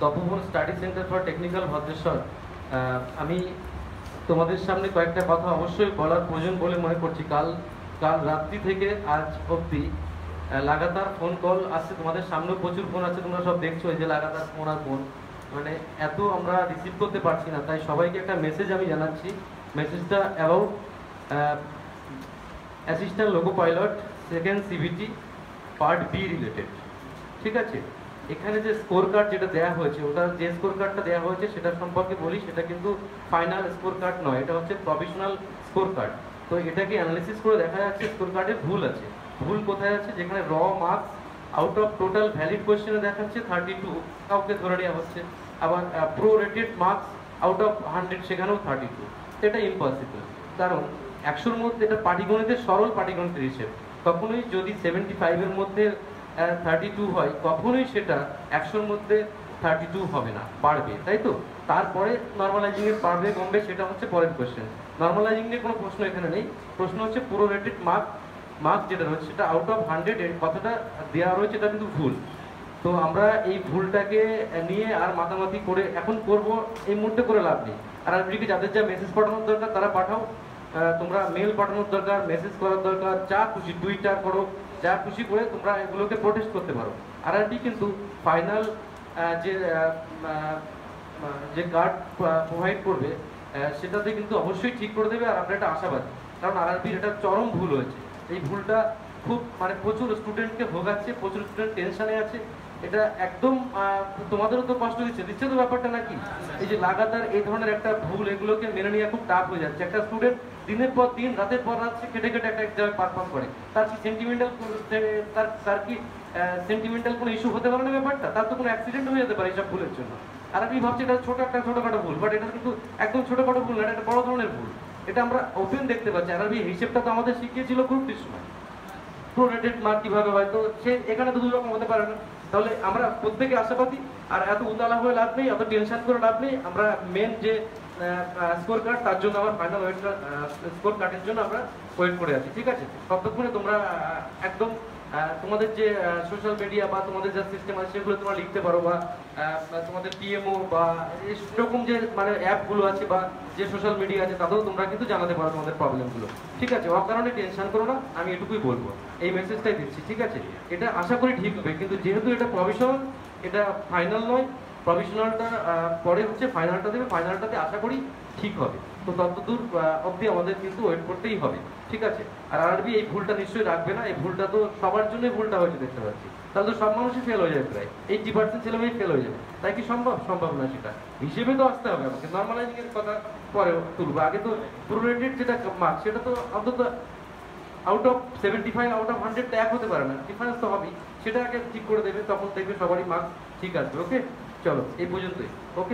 Tapoban study centre for technical Bhadreswar. আমি তোমাদের সামনে কয়েকটা কথা অবশ্যই বলার প্রয়োজন বলে মনে করছি। কাল রাত্রি থেকে আজ অবধি লাগাতার ফোন কল আসছে, তোমাদের সামনেও প্রচুর ফোন আছে, তোমরা সব দেখছো এই যে লাগাতার ফোন আর ফোন, মানে এত আমরা রিসিভ করতে পারছি না। তাই সবাইকে একটা মেসেজ আমি জানাচ্ছি। মেসেজটা about assistant loco pilot second CVT part be related. ঠিক আছে, এখানে যে স্কোর কার্ড যেটা দেওয়া হয়েছে, ওটা যে স্কোর কার্ডটা দেওয়া হয়েছে সেটা সম্পর্কে বলি, সেটা কিন্তু ফাইনাল স্কোর কার্ড নয়, এটা হচ্ছে প্রফেশনাল স্কোর কার্ড। তো এটাকে অ্যানালিসিস করে দেখা যাচ্ছে স্কোর কার্ডে ভুল আছে। ভুল কোথায় আছে? যেখানে র marks out of total valid কোয়েশ্চেনে দেখাচ্ছে 32, কাউকে ধরে নেওয়া হচ্ছে। আবার prorated marks out of 100, সেখানেও 32। এটা ইম্পসিবল, কারণ 100-র মধ্যে এটা পাটিগণিতের সরল পাটিগণিতের হিসেব। কখনোই যদি 75-এর মধ্যে 32 হয়, কখনোই সেটা 100-র মধ্যে 32 হবে না, বাড়বে, তাই তো? তারপরে নর্মালাইজিংয়ের বাড়বে কমবে সেটা হচ্ছে পরের কোয়েশ্চেন। নর্মালাইজিং নিয়ে কোনো প্রশ্ন এখানে নেই। প্রশ্ন হচ্ছে পুরো রেটেড মার্ক যেটা রয়েছে সেটা আউট অফ 100 এর কতটা দেওয়া রয়েছে, এটা কিন্তু ভুল। তো আমরা এই ভুলটাকে নিয়ে আর মাতামাতি করে এখন করব এই মুহূর্তে করে লাভ নেই। আর আরবিকে যাদের যা মেসেজ পাঠানোর দরকার তারা পাঠাও, তোমরা মেল পাঠানোর দরকার, মেসেজ করার দরকার, যা খুশি টুইটার করো, যা খুশি করে তোমরা এগুলোকে প্রোটেস্ট করতে পারো। আরআরবি কিন্তু ফাইনাল যে কার্ড প্রোভাইড করবে সেটাতে কিন্তু অবশ্যই ঠিক করে দেবে। আর আমরা এটা আশাবাদী, কারণ আরআরবির এটা চরম ভুল হয়েছে। এই ভুলটা খুব মানে প্রচুর স্টুডেন্টকে ভোগাচ্ছে, প্রচুর স্টুডেন্ট টেনশনে আছে। এটা একদম তোমাদেরও তো কষ্ট দিচ্ছে তো ব্যাপারটা নাকি? এই যে লাগাতার এই ধরনের একটা ভুল, এগুলোকে মেনে নেওয়া খুব টাফ হয়ে যাচ্ছে। একটা স্টুডেন্ট দিনের পর দিন রাতের পর রাত কেটে কেটে একটা জায়গায় পারফর্ম করে, তার কি সেন্টিমেন্টাল তার কি সেন্টিমেন্টাল কোনো ইস্যু হতে পারে না ব্যাপারটা? তার তো কোনো অ্যাক্সিডেন্ট হয়ে যেতে পারে এইসব ভুলের জন্য। আর আমি ভাবছি এটা ছোটখাটো ভুল, বাট এটা কিন্তু একদম ছোটখাটো ভুল না, এটা একটা বড় ধরনের ভুল। এটা আমরা ওপেন দেখতে পাচ্ছি। আরবি হিসেবটা তো আমাদের শিখিয়েছিল গ্রুপ সময়, প্রোরেটেড মার্ক কিভাবে হয়। তো সে এখানে তো দুই রকম হতে পারে না। তাহলে আমরা প্রত্যেকে আশাবাদী, আর এত উতালা হয়ে লাভ নেই, এত টেনশন করে লাভ নেই। আমরা মেন যে স্কোর কার্ড, তার জন্য আমার ফাইনাল স্কোর কার্ডের জন্য আমরা ওয়েট করে আছি। ঠিক আছে, ততক্ষণে তোমরা একদম তোমাদের যে সোশ্যাল মিডিয়া বা তোমাদের যা সিস্টেম আছে সেগুলো তোমরা লিখতে পারো, বা তোমাদের পিএমও বা এরকম যে মানে অ্যাপগুলো আছে বা যে সোশ্যাল মিডিয়া আছে তাতেও তোমরা কিন্তু জানাতে পারো তোমাদের প্রবলেমগুলো। ঠিক আছে, ওর কারণে টেনশন করো না, আমি এটুকুই বলবো, এই মেসেজটাই দিচ্ছি। ঠিক আছে, এটা আশা করি ঠিক হবে, কিন্তু যেহেতু এটা প্রভিশনাল, এটা ফাইনাল নয়। প্রভিশনালটা পরে হচ্ছে ফাইনালটা দেবে, ফাইনালটাতে আশা করি ঠিক হবে। তো ততদূর অবধি আমাদের কিন্তু ওয়েট করতেই হবে। ঠিক আছে, আর আরবি এই ভুলটা নিশ্চয়ই রাখবে না। এই ভুলটা তো সবার জন্যই ভুলটা হয়েছে দেখতে পাচ্ছি, তাহলে তো সব মানুষই ফেল হয়ে যাবে, প্রায় 80% ছেলেমেয়ে ফেল হয়ে যাবে। তাই কি সম্ভব না? সেটা হিসেবে তো আসতে হবে আমাকে। নর্মালাইজিং এর কথা পরে তুলবো, আগে তো প্রোরেটেড যেটা মার্ক সেটা তো অন্তত আউট অফ 75 আউট অফ 100 তো এক হতে পারে না, ডিফারেন্স তো হবেই। সেটা আগে ঠিক করে দেবে, তখন দেখবে সবারই মার্কস ঠিক আসবে। ওকে, চলো এই পর্যন্তই। ওকে।